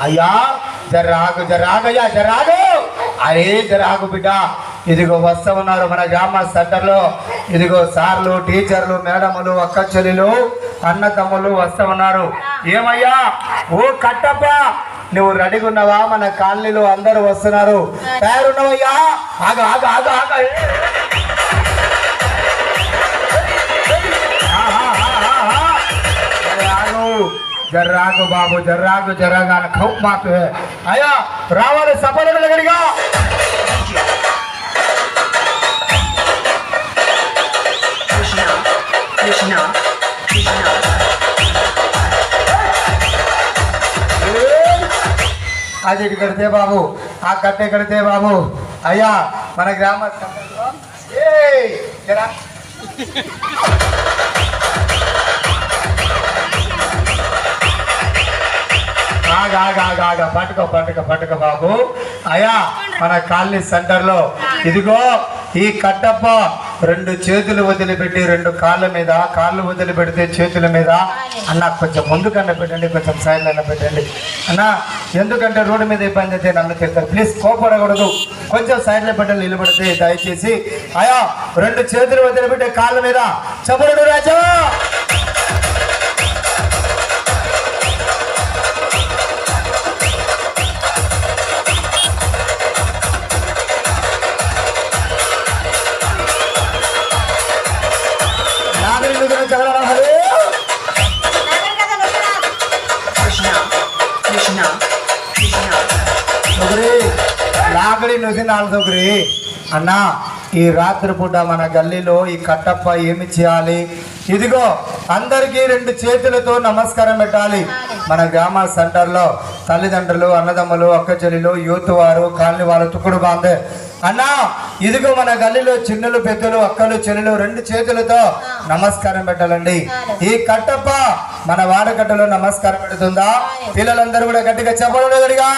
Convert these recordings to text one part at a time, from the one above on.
అయ్యా జర్రాగు జర్రాగయ్యా జర్రాగు అరే జర్రాగు బిడ్డ ఇదిగో వస్తూ ఉన్నారు మన గ్రామ సెంటర్లో ఇదిగో సార్లు టీచర్లు మేడములు అక్క చెల్లెలు అన్న తమ్ములు వస్తూ ఉన్నారు ఏమయ్యా ఓ కట్టప్ప నువ్వు రెడీగా ఉన్నావా మన కాలనీలో అందరూ వస్తున్నారు తయారున్నావయ్యా ఆగ ఆగ ఆగ ఆగ జర్రాగు బాబు జర్రాగు జర్రాగా ఖౌఫ్ మాకు అయ్యా రావాలి సఫలం గడిగా అది ఇటు కడితే బాబు ఆ కట్టె కడితే బాబు అయ్యా మన గ్రామ పట్టుకో పట్టుకో పట్టుకో బాబు అయ్యా మన కాలనీ సెంటర్లో ఇదిగో ఈ కట్టప్ప రెండు చేతులు వదిలిపెట్టి రెండు కాళ్ళు వదిలిపెడితే చేతుల మీద అన్న కొంచెం ముందుకన్నా పెట్టండి కొంచెం సైడ్లో అన్న పెట్టండి అన్న ఎందుకంటే రోడ్డు మీద ఇబ్బంది అయితే నన్ను తిడతారు ప్లీజ్ కోపడకూడదు కొంచెం సైడ్లో పెట్టండి నిలబడితే దయచేసి అయ్యా రెండు చేతులు వదిలిపెట్టే కాళ్ళ మీద చెప్పడు రాజా లాగడి నుసి నాలుగురి అన్న ఈ రాత్రి పూట మన గల్లీలో ఈ కట్టప్ప ఏమి చేయాలి ఇదిగో అందరికీ రెండు చేతులతో నమస్కారం పెట్టాలి మన గ్రామ సెంటర్లో తల్లిదండ్రులు అన్నదమ్ములు అక్క చెల్లెలు యూత్ వారు కాలనీ వారు తుక్కుడు బాందే అన్న ఇదిగో మన గల్లీలో చిన్నలు పెద్దలు అక్కలు చెల్లెలు రెండు చేతులతో నమస్కారం పెట్టాలండి ఈ కట్టప్ప మన వాడకట్టలో నమస్కారం పెడుతుందా పిల్లలందరూ కూడా గట్టిగా చెప్పడం గడిగా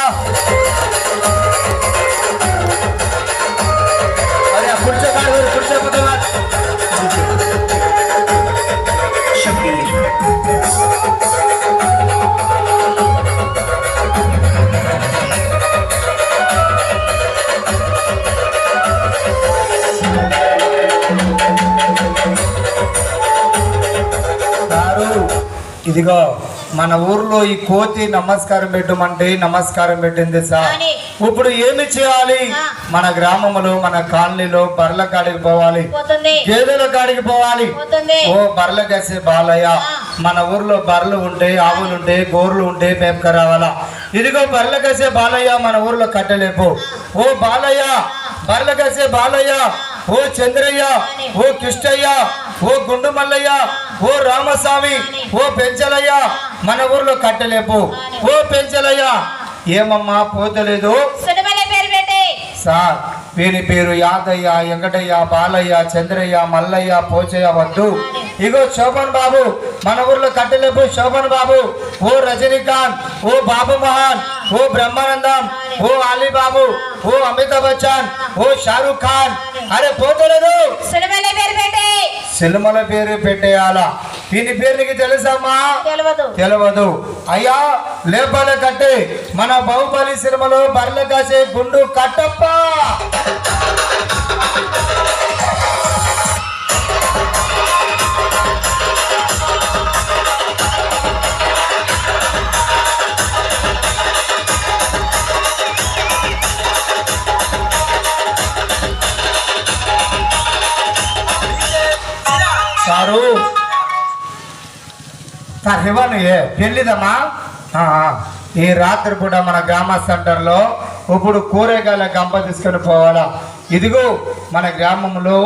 ఇదిగో మన ఊర్లో ఈ కోతి నమస్కారం పెట్టమంటే నమస్కారం పెట్టింది సార్ ఇప్పుడు ఏమి చేయాలి మన గ్రామంలో మన కాలనీలో బర్రెల కాడికి పోవాలి గేదెల కాడికి పోవాలి ఓ బర్రెల కసే బాలయ్య మన ఊర్లో బర్రెలు ఉంటే ఆవులు ఉంటే గోర్లు ఉంటే మేపుక రావాలా ఇదిగో బర్రెల కసే బాలయ్య మన ఊర్లో కట్టలేపు ఓ బాలయ్య బర్రెల కసే బాలయ్య ఓ చంద్రయ్య ఓ కృష్ణయ్య ఓ గుండు మల్లయ్య ఓ రామస్వామి ఓ పెంచలయ్య మన ఊర్లో కట్టలేపు ఓ పెంచలయ్య ఏమమ్మా పోతలేదు సార్ వీని పేరు యాదయ్య వెంకటయ్య బాలయ్య చంద్రయ్య మల్లయ్య పోచయ్య వద్దు ఇగో శోభన్ బాబు మన ఊర్లో కట్టలేపు శోభన్ బాబు ఓ రజనీకాంత్ ఓ బాబు మహాన్ ఓ బ్రహ్మానందం ఓ అలీబాబు ఓ అమితాబ్ బచ్చన్ ఓ షారూక్ ఖాన్ అరే పోతలేదు సినిమాల పేరు పెట్టేయాలా దీని పేరు నీకు తెలుసమ్మా తెలియదు అయ్యా లేపాల కట్టే మన బాహుబలి సినిమాలో బర్రెలు కాసే గుండు కట్టప్ప సారు పెళ్ళిదమ్మా ఈ రాత్రి పూట మన గ్రామ సెంటర్లో ఇప్పుడు కూరగాయల గంప తీసుకొని పోవాలా ఇదిగో మన గ్రామంలో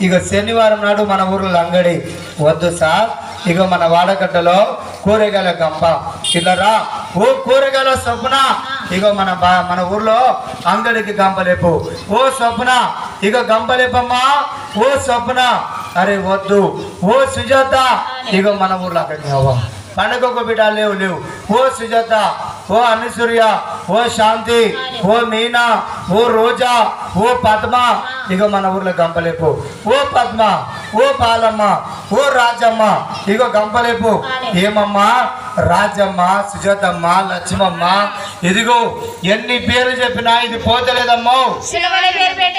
ఇక శనివారం నాడు మన ఊర్లో అంగడి వద్దు సార్ ఇక మన వాడగడ్డలో కూరగాయల గంప చిల్లరా ఓ కూరగాయల స్వప్న ఇక మన ఊర్లో అంగడికి గంపలేపు ఓ స్వప్న ఇక గంపలేపమ్మా ఓ స్వప్న అరే వద్దు ఓ సుజాత ఇక మన ఊర్లో అక్కడికి పండగ బిడ్డ లేవు లేవు. ఓ సుజాత, ఓ అనసూయ, ఓ శాంతి, ఓ మీనా, ఓ రోజా, ఓ పద్మ, ఇగో మన ఊర్లో గంపలేపు. ఓ పద్మ, ఓ పాలమ్మ, ఓ రాజమ్మ, ఇగో గంపలేపు. ఏమమ్మా రాజమ్మ, సుజాతమ్మ, లక్ష్మమ్మ, ఇదిగో ఎన్ని పేర్లు చెప్పినా ఇది పోతలేదమ్మో.